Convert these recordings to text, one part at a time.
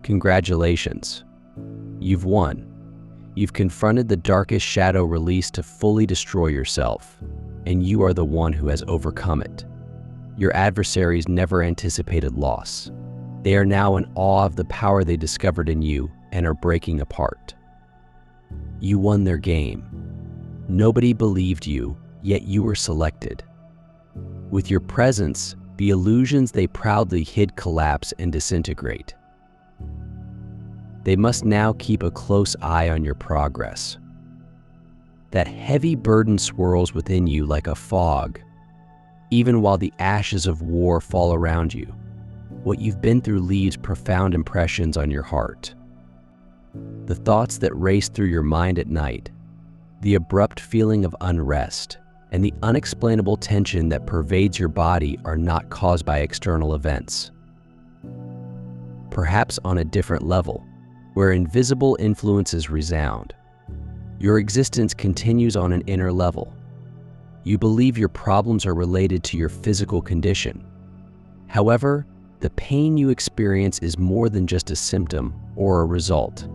Congratulations. You've won. You've confronted the darkest shadow released to fully destroy yourself, and you are the one who has overcome it. Your adversaries never anticipated loss. They are now in awe of the power they discovered in you and are breaking apart. You won their game. Nobody believed you, yet you were selected. With your presence, the illusions they proudly hid collapse and disintegrate. They must now keep a close eye on your progress. That heavy burden swirls within you like a fog, even while the ashes of war fall around you. What you've been through leaves profound impressions on your heart. The thoughts that race through your mind at night, the abrupt feeling of unrest, and the unexplainable tension that pervades your body are not caused by external events. Perhaps on a different level, where invisible influences resound, your existence continues on an inner level. You believe your problems are related to your physical condition. However, the pain you experience is more than just a symptom or a result.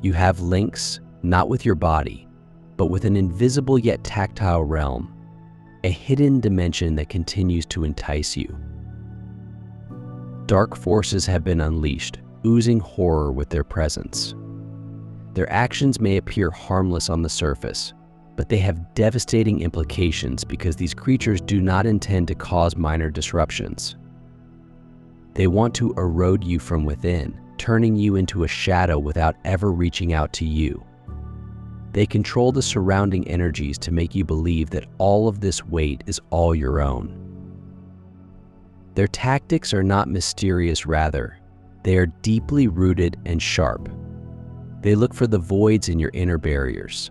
You have links, not with your body, but with an invisible yet tactile realm, a hidden dimension that continues to entice you. Dark forces have been unleashed, oozing horror with their presence. Their actions may appear harmless on the surface, but they have devastating implications because these creatures do not intend to cause minor disruptions. They want to erode you from within, turning you into a shadow without ever reaching out to you. They control the surrounding energies to make you believe that all of this weight is all your own. Their tactics are not mysterious, rather, they are deeply rooted and sharp. They look for the voids in your inner barriers.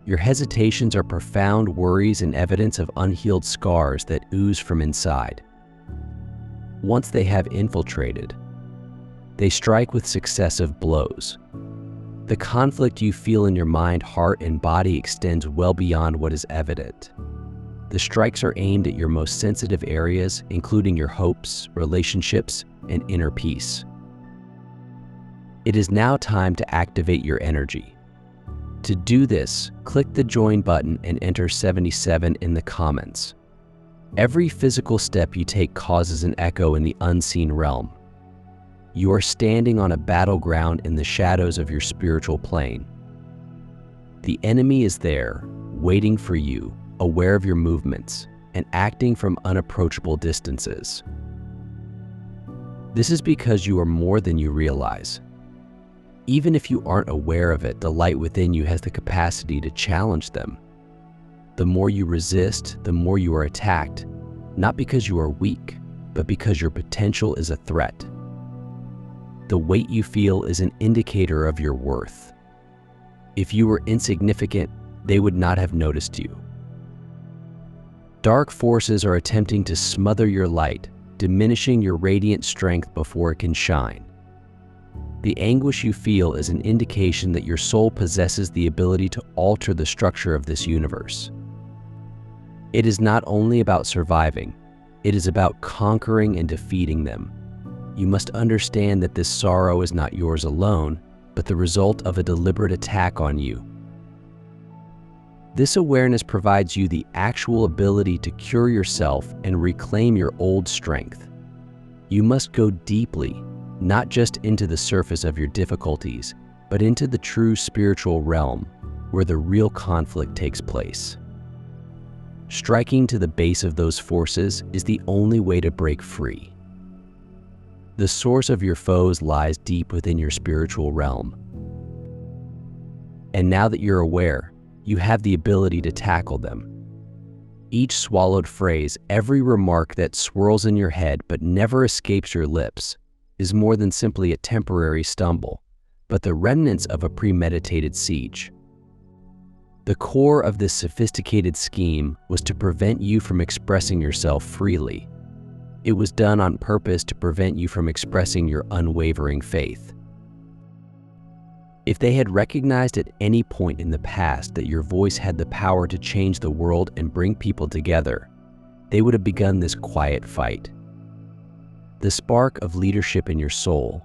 Your hesitations are profound worries and evidence of unhealed scars that ooze from inside. Once they have infiltrated, they strike with successive blows. The conflict you feel in your mind, heart, and body extends well beyond what is evident. The strikes are aimed at your most sensitive areas, including your hopes, relationships, and inner peace. It is now time to activate your energy. To do this, click the join button and enter 77 in the comments. Every physical step you take causes an echo in the unseen realm. You are standing on a battleground in the shadows of your spiritual plane. The enemy is there, waiting for you, aware of your movements, and acting from unapproachable distances. This is because you are more than you realize. Even if you aren't aware of it, the light within you has the capacity to challenge them. The more you resist, the more you are attacked, not because you are weak, but because your potential is a threat. The weight you feel is an indicator of your worth. If you were insignificant, they would not have noticed you. Dark forces are attempting to smother your light, diminishing your radiant strength before it can shine. The anguish you feel is an indication that your soul possesses the ability to alter the structure of this universe. It is not only about surviving, it is about conquering and defeating them. You must understand that this sorrow is not yours alone, but the result of a deliberate attack on you. This awareness provides you the actual ability to cure yourself and reclaim your old strength. You must go deeply, not just into the surface of your difficulties, but into the true spiritual realm where the real conflict takes place. Striking to the base of those forces is the only way to break free. The source of your foes lies deep within your spiritual realm. And now that you're aware, you have the ability to tackle them. Each swallowed phrase, every remark that swirls in your head but never escapes your lips, is more than simply a temporary stumble, but the remnants of a premeditated siege. The core of this sophisticated scheme was to prevent you from expressing yourself freely. It was done on purpose to prevent you from expressing your unwavering faith. If they had recognized at any point in the past that your voice had the power to change the world and bring people together, they would have begun this quiet fight. The spark of leadership in your soul,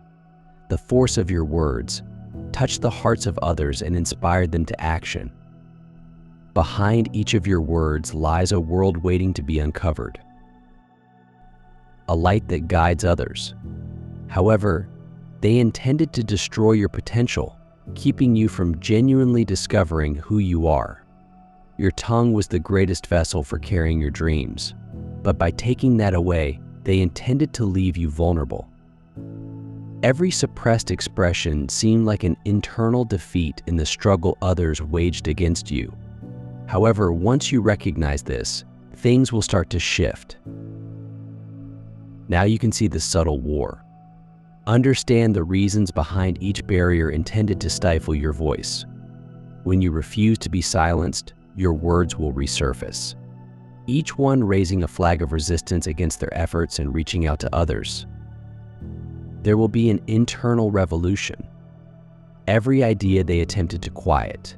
the force of your words, touched the hearts of others and inspired them to action. Behind each of your words lies a world waiting to be uncovered, a light that guides others. However, they intended to destroy your potential, keeping you from genuinely discovering who you are. Your tongue was the greatest vessel for carrying your dreams, but by taking that away, they intended to leave you vulnerable. Every suppressed expression seemed like an internal defeat in the struggle others waged against you. However, once you recognize this, things will start to shift. Now you can see the subtle war. Understand the reasons behind each barrier intended to stifle your voice. When you refuse to be silenced, your words will resurface, each one raising a flag of resistance against their efforts and reaching out to others. There will be an internal revolution. Every idea they attempted to quiet,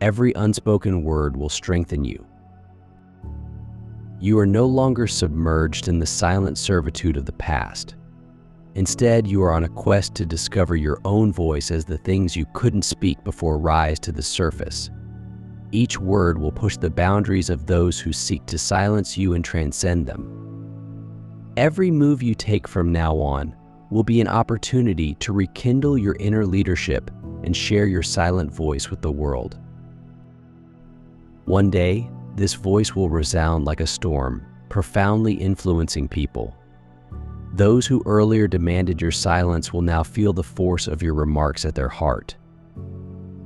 every unspoken word will strengthen you. You are no longer submerged in the silent servitude of the past. Instead, you are on a quest to discover your own voice as the things you couldn't speak before rise to the surface. Each word will push the boundaries of those who seek to silence you and transcend them. Every move you take from now on will be an opportunity to rekindle your inner leadership and share your silent voice with the world. One day, this voice will resound like a storm, profoundly influencing people. Those who earlier demanded your silence will now feel the force of your remarks at their heart.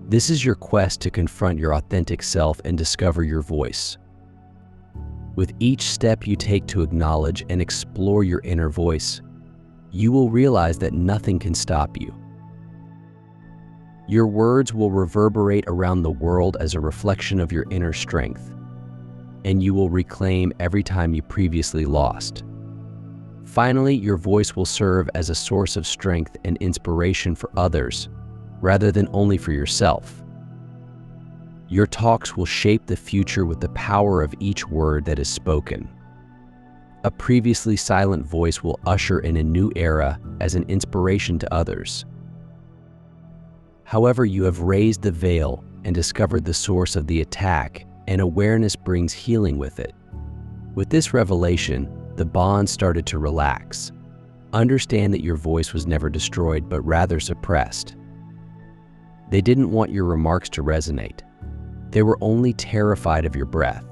This is your quest to confront your authentic self and discover your voice. With each step you take to acknowledge and explore your inner voice, you will realize that nothing can stop you. Your words will reverberate around the world as a reflection of your inner strength, and you will reclaim every time you previously lost. Finally, your voice will serve as a source of strength and inspiration for others, rather than only for yourself. Your talks will shape the future with the power of each word that is spoken. A previously silent voice will usher in a new era as an inspiration to others. However, you have raised the veil and discovered the source of the attack, and awareness brings healing with it. With this revelation, the bond started to relax. Understand that your voice was never destroyed, but rather suppressed. They didn't want your remarks to resonate. They were only terrified of your breath,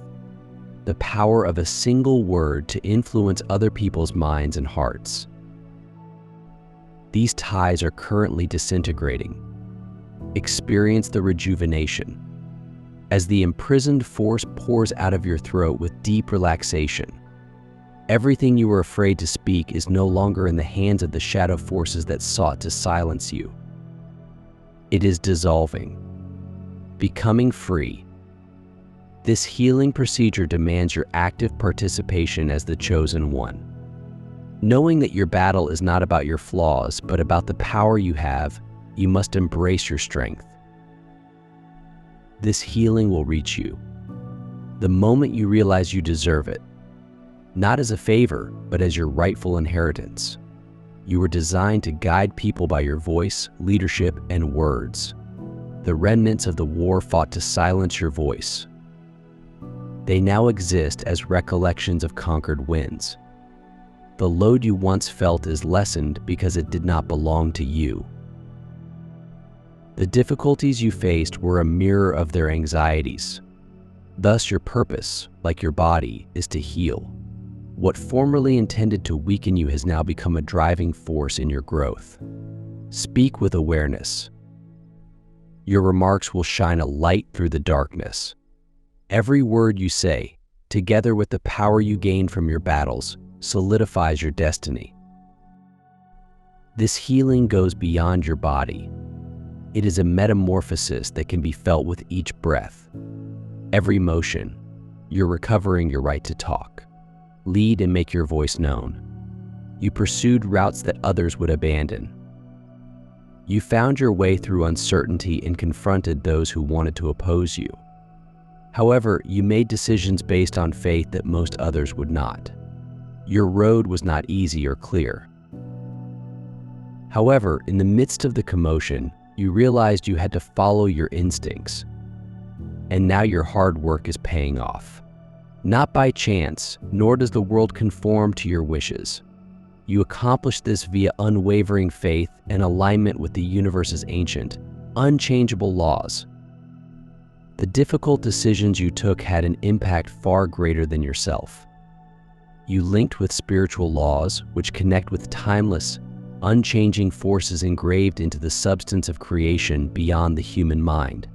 the power of a single word to influence other people's minds and hearts. These ties are currently disintegrating. Experience the rejuvenation as the imprisoned force pours out of your throat with deep relaxation. Everything you were afraid to speak is no longer in the hands of the shadow forces that sought to silence you. It is dissolving, becoming free. This healing procedure demands your active participation as the chosen one. Knowing that your battle is not about your flaws, but about the power you have, you must embrace your strength. This healing will reach you the moment you realize you deserve it, not as a favor, but as your rightful inheritance. You were designed to guide people by your voice, leadership, and words. The remnants of the war fought to silence your voice. They now exist as recollections of conquered wins. The load you once felt is lessened because it did not belong to you. The difficulties you faced were a mirror of their anxieties. Thus, your purpose, like your body, is to heal. What formerly intended to weaken you has now become a driving force in your growth. Speak with awareness. Your remarks will shine a light through the darkness. Every word you say, together with the power you gain from your battles, solidifies your destiny. This healing goes beyond your body. It is a metamorphosis that can be felt with each breath. Every motion, you're recovering your right to talk. Lead and make your voice known. You pursued routes that others would abandon. You found your way through uncertainty and confronted those who wanted to oppose you. However, you made decisions based on faith that most others would not. Your road was not easy or clear. However, in the midst of the commotion, you realized you had to follow your instincts. And now your hard work is paying off. Not by chance, nor does the world conform to your wishes. You accomplish this via unwavering faith and alignment with the universe's ancient, unchangeable laws. The difficult decisions you took had an impact far greater than yourself. You linked with spiritual laws, which connect with timeless, unchanging forces engraved into the substance of creation beyond the human mind.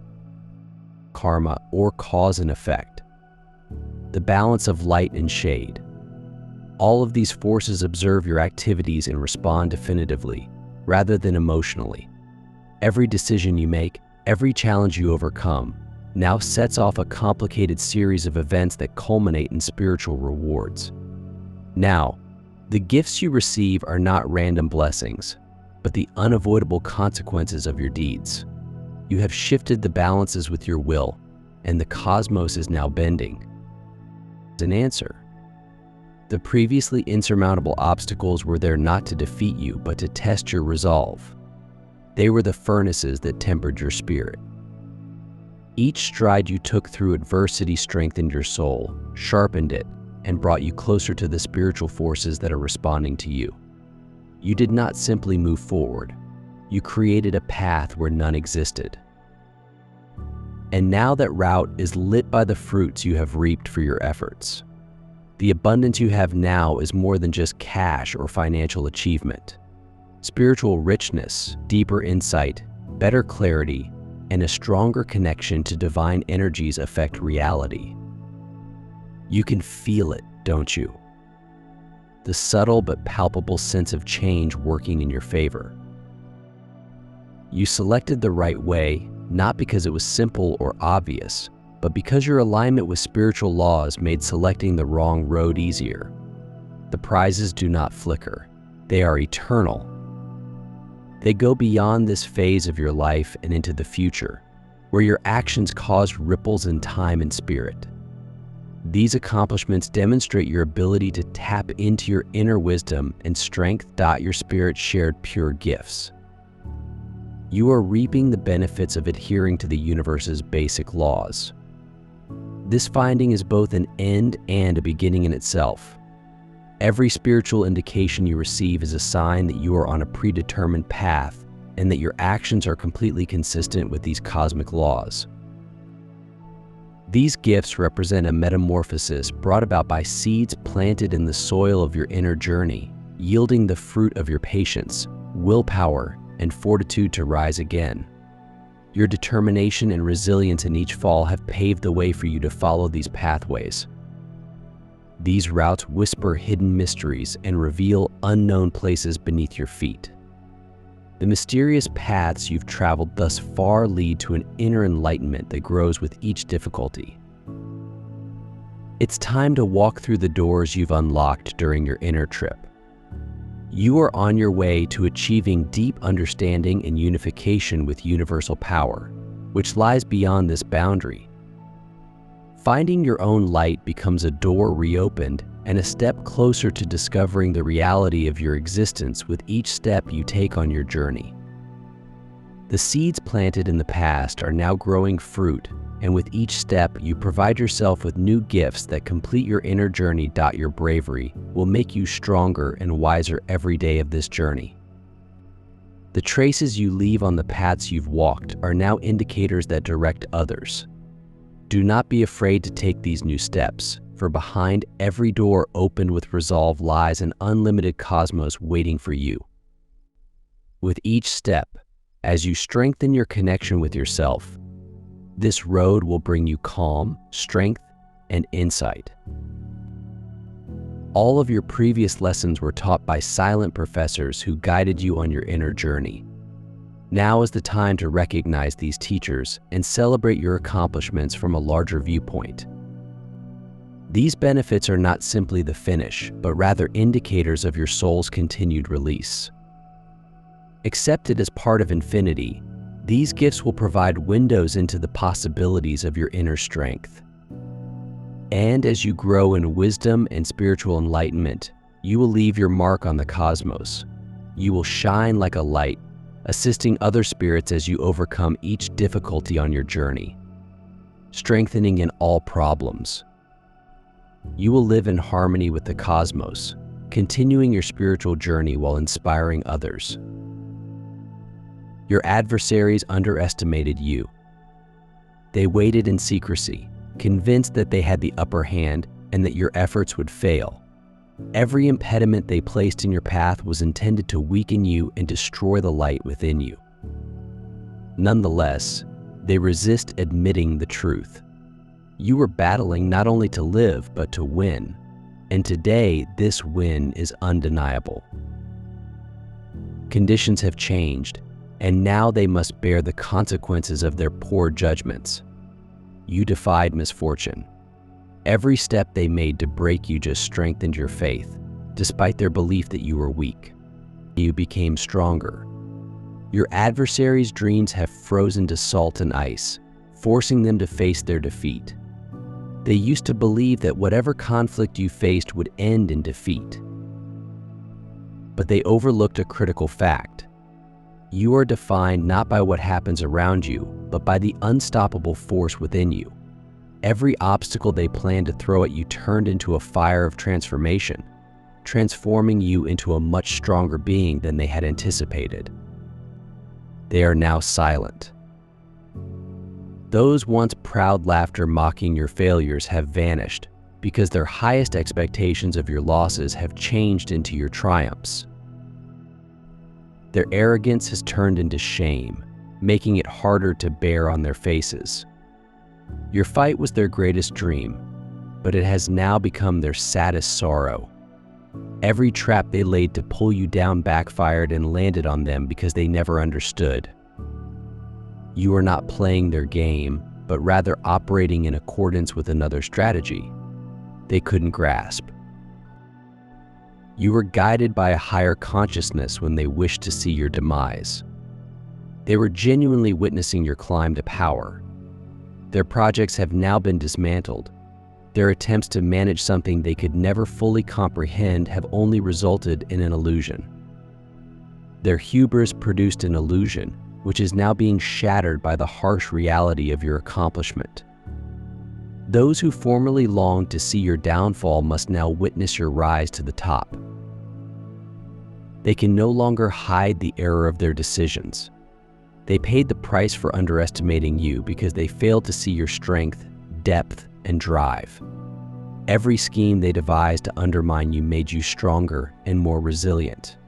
Karma, or cause and effect. The balance of light and shade. All of these forces observe your activities and respond definitively, rather than emotionally. Every decision you make, every challenge you overcome, now sets off a complicated series of events that culminate in spiritual rewards. Now, the gifts you receive are not random blessings, but the unavoidable consequences of your deeds. You have shifted the balances with your will, and the cosmos is now bending. As an answer, the previously insurmountable obstacles were there not to defeat you, but to test your resolve. They were the furnaces that tempered your spirit. Each stride you took through adversity strengthened your soul, sharpened it, and brought you closer to the spiritual forces that are responding to you. You did not simply move forward. You created a path where none existed. And now that route is lit by the fruits you have reaped for your efforts. The abundance you have now is more than just cash or financial achievement. Spiritual richness, deeper insight, better clarity, and a stronger connection to divine energies affect reality. You can feel it, don't you? The subtle but palpable sense of change working in your favor. You selected the right way, not because it was simple or obvious, but because your alignment with spiritual laws made selecting the wrong road easier. The prizes do not flicker. They are eternal. They go beyond this phase of your life and into the future, where your actions caused ripples in time and spirit. These accomplishments demonstrate your ability to tap into your inner wisdom and strength. Your spirit shared pure gifts. You are reaping the benefits of adhering to the universe's basic laws. This finding is both an end and a beginning in itself. Every spiritual indication you receive is a sign that you are on a predetermined path and that your actions are completely consistent with these cosmic laws. These gifts represent a metamorphosis brought about by seeds planted in the soil of your inner journey, yielding the fruit of your patience, willpower, and fortitude to rise again. Your determination and resilience in each fall have paved the way for you to follow these pathways. These routes whisper hidden mysteries and reveal unknown places beneath your feet. The mysterious paths you've traveled thus far lead to an inner enlightenment that grows with each difficulty. It's time to walk through the doors you've unlocked during your inner trip. You are on your way to achieving deep understanding and unification with universal power, which lies beyond this boundary. Finding your own light becomes a door reopened and a step closer to discovering the reality of your existence with each step you take on your journey. The seeds planted in the past are now growing fruit, and with each step you provide yourself with new gifts that complete your inner journey. Your bravery will make you stronger and wiser every day of this journey. The traces you leave on the paths you've walked are now indicators that direct others. Do not be afraid to take these new steps, for behind every door opened with resolve lies an unlimited cosmos waiting for you. With each step, as you strengthen your connection with yourself, this road will bring you calm, strength, and insight. All of your previous lessons were taught by silent professors who guided you on your inner journey. Now is the time to recognize these teachers and celebrate your accomplishments from a larger viewpoint. These benefits are not simply the finish, but rather indicators of your soul's continued release. Accepted as part of infinity, these gifts will provide windows into the possibilities of your inner strength. And as you grow in wisdom and spiritual enlightenment, you will leave your mark on the cosmos. You will shine like a light, assisting other spirits as you overcome each difficulty on your journey, strengthening in all problems. You will live in harmony with the cosmos, continuing your spiritual journey while inspiring others. Your adversaries underestimated you. They waited in secrecy, convinced that they had the upper hand and that your efforts would fail. Every impediment they placed in your path was intended to weaken you and destroy the light within you. Nonetheless, they resist admitting the truth. You were battling not only to live, but to win. And today, this win is undeniable. Conditions have changed, and now they must bear the consequences of their poor judgments. You defied misfortune. Every step they made to break you just strengthened your faith, despite their belief that you were weak. You became stronger. Your adversaries' dreams have frozen to salt and ice, forcing them to face their defeat. They used to believe that whatever conflict you faced would end in defeat. But they overlooked a critical fact. You are defined not by what happens around you, but by the unstoppable force within you. Every obstacle they planned to throw at you turned into a fire of transformation, transforming you into a much stronger being than they had anticipated. They are now silent. Those once proud laughter mocking your failures have vanished because their highest expectations of your losses have changed into your triumphs. Their arrogance has turned into shame, making it harder to bear on their faces. Your fight was their greatest dream, but it has now become their saddest sorrow. Every trap they laid to pull you down backfired and landed on them because they never understood. You are not playing their game, but rather operating in accordance with another strategy they couldn't grasp. You were guided by a higher consciousness when they wished to see your demise. They were genuinely witnessing your climb to power. Their projects have now been dismantled. Their attempts to manage something they could never fully comprehend have only resulted in an illusion. Their hubris produced an illusion, which is now being shattered by the harsh reality of your accomplishment. Those who formerly longed to see your downfall must now witness your rise to the top. They can no longer hide the error of their decisions. They paid the price for underestimating you because they failed to see your strength, depth, and drive. Every scheme they devised to undermine you made you stronger and more resilient.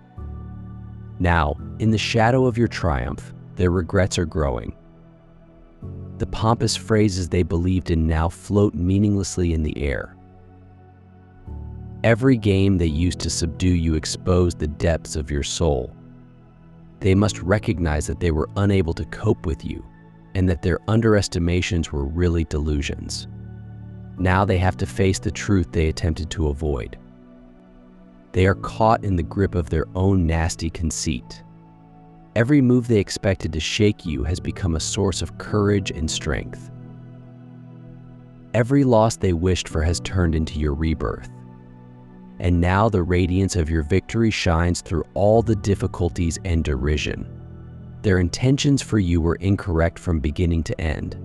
Now, in the shadow of your triumph, their regrets are growing. The pompous phrases they believed in now float meaninglessly in the air. Every game they used to subdue you exposed the depths of your soul. They must recognize that they were unable to cope with you and that their underestimations were really delusions. Now they have to face the truth they attempted to avoid. They are caught in the grip of their own nasty conceit. Every move they expected to shake you has become a source of courage and strength. Every loss they wished for has turned into your rebirth. And now the radiance of your victory shines through all the difficulties and derision. Their intentions for you were incorrect from beginning to end.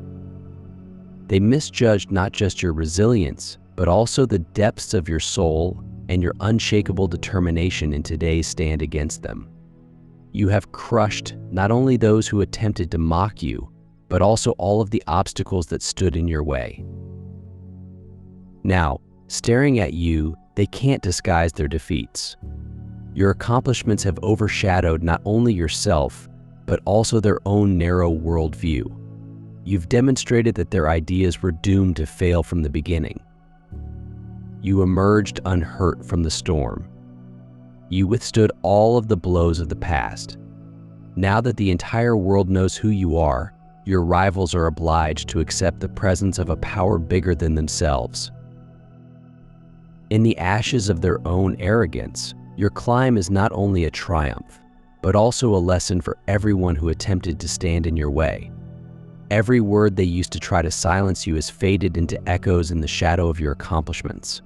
They misjudged not just your resilience, but also the depths of your soul and your unshakable determination in today's stand against them. You have crushed not only those who attempted to mock you, but also all of the obstacles that stood in your way. Now, staring at you, they can't disguise their defeats. Your accomplishments have overshadowed not only yourself, but also their own narrow worldview. You've demonstrated that their ideas were doomed to fail from the beginning. You emerged unhurt from the storm. You withstood all of the blows of the past. Now that the entire world knows who you are, your rivals are obliged to accept the presence of a power bigger than themselves. In the ashes of their own arrogance, your climb is not only a triumph, but also a lesson for everyone who attempted to stand in your way. Every word they used to try to silence you has faded into echoes in the shadow of your accomplishments.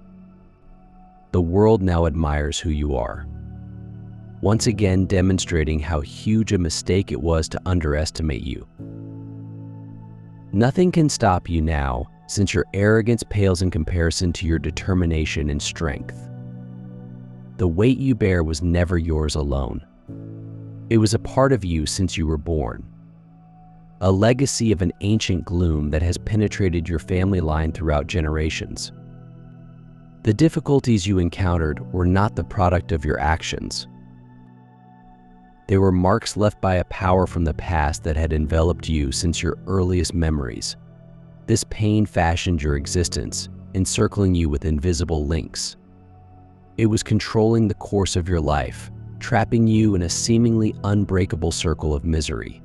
The world now admires who you are. once again demonstrating how huge a mistake it was to underestimate you. Nothing can stop you now, since your arrogance pales in comparison to your determination and strength. The weight you bear was never yours alone. It was a part of you since you were born, a legacy of an ancient gloom that has penetrated your family line throughout generations. The difficulties you encountered were not the product of your actions. They were marks left by a power from the past that had enveloped you since your earliest memories. This pain fashioned your existence, encircling you with invisible links. It was controlling the course of your life, trapping you in a seemingly unbreakable circle of misery.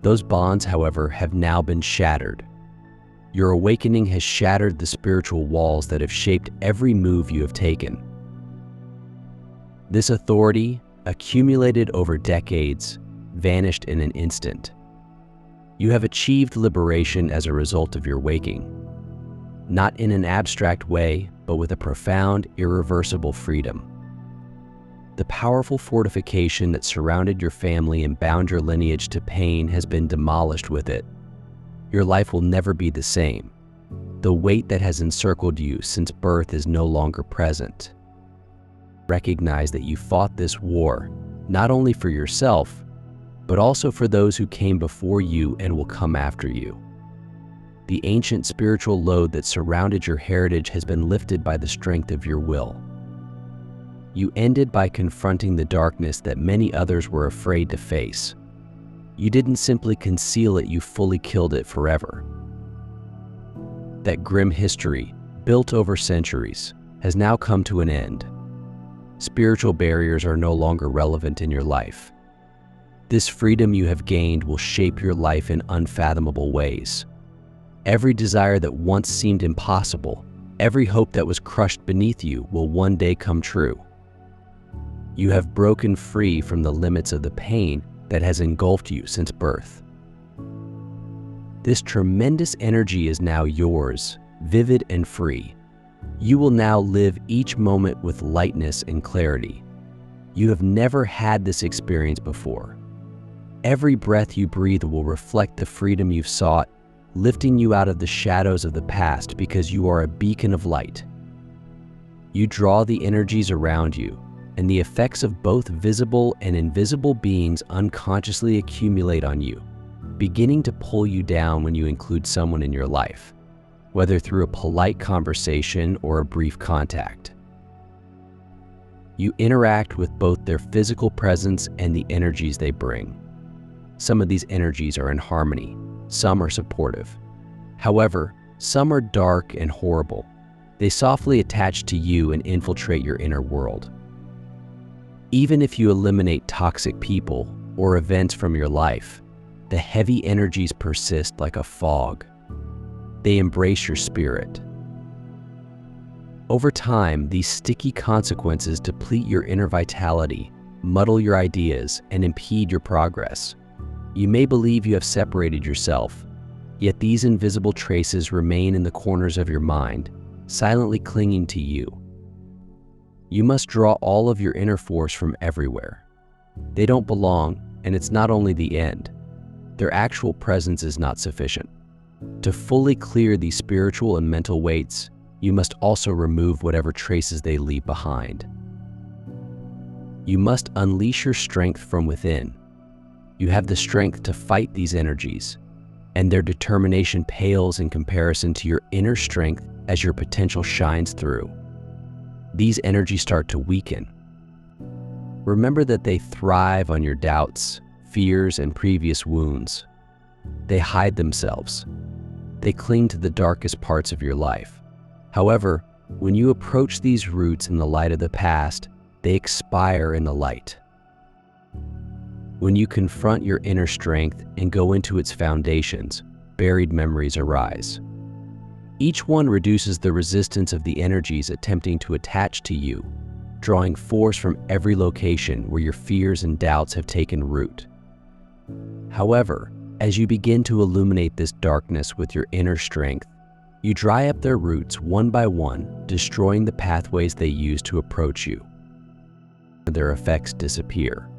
Those bonds, however, have now been shattered. Your awakening has shattered the spiritual walls that have shaped every move you have taken. This authority, accumulated over decades, vanished in an instant. You have achieved liberation as a result of your waking, not in an abstract way, but with a profound, irreversible freedom. The powerful fortification that surrounded your family and bound your lineage to pain has been demolished with it. Your life will never be the same. The weight that has encircled you since birth is no longer present. Recognize that you fought this war, not only for yourself, but also for those who came before you and will come after you. The ancient spiritual load that surrounded your heritage has been lifted by the strength of your will. You ended by confronting the darkness that many others were afraid to face. You didn't simply conceal it, you fully killed it forever. That grim history, built over centuries, has now come to an end. Spiritual barriers are no longer relevant in your life. This freedom you have gained will shape your life in unfathomable ways. Every desire that once seemed impossible, every hope that was crushed beneath you will one day come true. You have broken free from the limits of the pain that has engulfed you since birth. This tremendous energy is now yours, vivid and free. You will now live each moment with lightness and clarity. You have never had this experience before. Every breath you breathe will reflect the freedom you've sought, lifting you out of the shadows of the past because you are a beacon of light. You draw the energies around you, and the effects of both visible and invisible beings unconsciously accumulate on you, beginning to pull you down when you include someone in your life, whether through a polite conversation or a brief contact. You interact with both their physical presence and the energies they bring. Some of these energies are in harmony, some are supportive. However, some are dark and horrible. They softly attach to you and infiltrate your inner world. Even if you eliminate toxic people or events from your life, the heavy energies persist like a fog. They embrace your spirit. Over time, these sticky consequences deplete your inner vitality, muddle your ideas, and impede your progress. You may believe you have separated yourself, yet these invisible traces remain in the corners of your mind, silently clinging to you. You must draw all of your inner force from everywhere. They don't belong, and it's not only the end. Their actual presence is not sufficient. To fully clear these spiritual and mental weights, you must also remove whatever traces they leave behind. You must unleash your strength from within. You have the strength to fight these energies, and their determination pales in comparison to your inner strength as your potential shines through. These energies start to weaken. Remember that they thrive on your doubts, fears, and previous wounds. They hide themselves. They cling to the darkest parts of your life. However, when you approach these roots in the light of the past, they expire in the light. When you confront your inner strength and go into its foundations, buried memories arise. Each one reduces the resistance of the energies attempting to attach to you, drawing force from every location where your fears and doubts have taken root. However, as you begin to illuminate this darkness with your inner strength, you dry up their roots one by one, destroying the pathways they use to approach you. their effects disappear.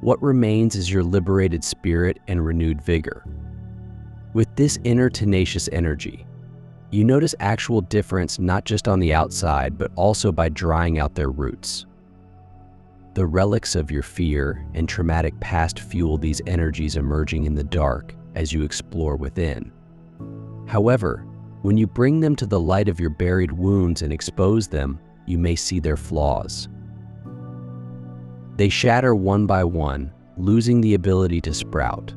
What remains is your liberated spirit and renewed vigor. With this inner tenacious energy, you notice actual difference not just on the outside, but also by drying out their roots. The relics of your fear and traumatic past fuel these energies emerging in the dark as you explore within. However, when you bring them to the light of your buried wounds and expose them, you may see their flaws. They shatter one by one, losing the ability to sprout.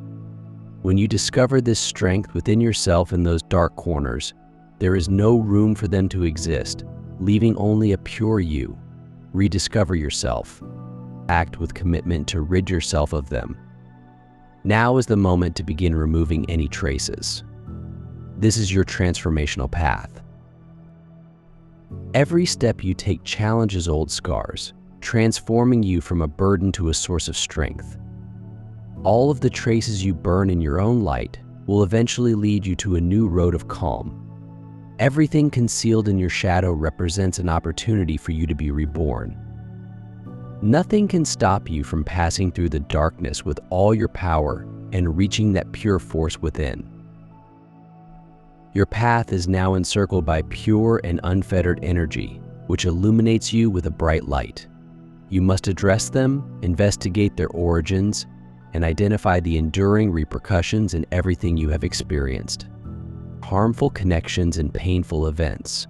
When you discover this strength within yourself in those dark corners, there is no room for them to exist, leaving only a pure you. Rediscover yourself. Act with commitment to rid yourself of them. Now is the moment to begin removing any traces. This is your transformational path. Every step you take challenges old scars, transforming you from a burden to a source of strength. All of the traces you burn in your own light will eventually lead you to a new road of calm. Everything concealed in your shadow represents an opportunity for you to be reborn. Nothing can stop you from passing through the darkness with all your power and reaching that pure force within. Your path is now encircled by pure and unfettered energy, which illuminates you with a bright light. You must address them, investigate their origins, and identify the enduring repercussions in everything you have experienced. Harmful connections and painful events.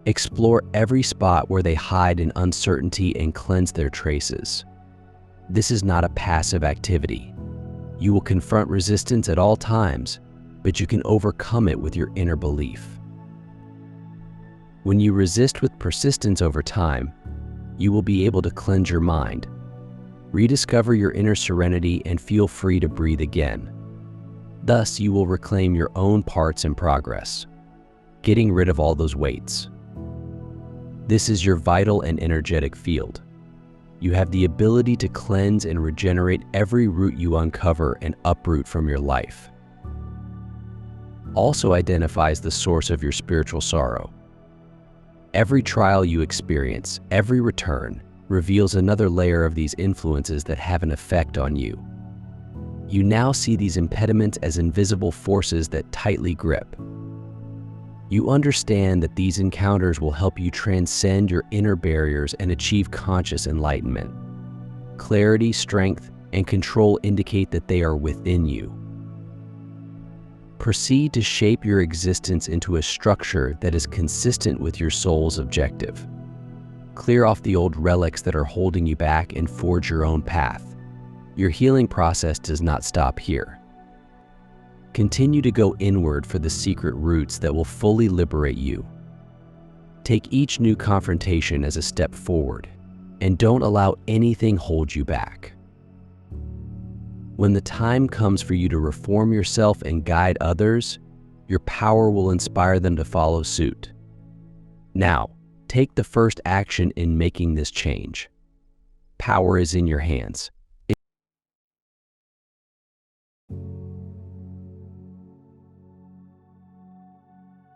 Explore every spot where they hide in uncertainty and cleanse their traces. This is not a passive activity. You will confront resistance at all times, but you can overcome it with your inner belief. When you resist with persistence over time, you will be able to cleanse your mind, rediscover your inner serenity, and feel free to breathe again. Thus, you will reclaim your own parts in progress, getting rid of all those weights. This is your vital and energetic field. You have the ability to cleanse and regenerate every root you uncover and uproot from your life. Also identifies the source of your spiritual sorrow. Every trial you experience, every return, reveals another layer of these influences that have an effect on you. You now see these impediments as invisible forces that tightly grip. You understand that these encounters will help you transcend your inner barriers and achieve conscious enlightenment. Clarity, strength, and control indicate that they are within you. Proceed to shape your existence into a structure that is consistent with your soul's objective. Clear off the old relics that are holding you back and forge your own path. Your healing process does not stop here. Continue to go inward for the secret roots that will fully liberate you. Take each new confrontation as a step forward, and don't allow anything hold you back. When the time comes for you to reform yourself and guide others, your power will inspire them to follow suit. Now, take the first action in making this change. Power is in your hands.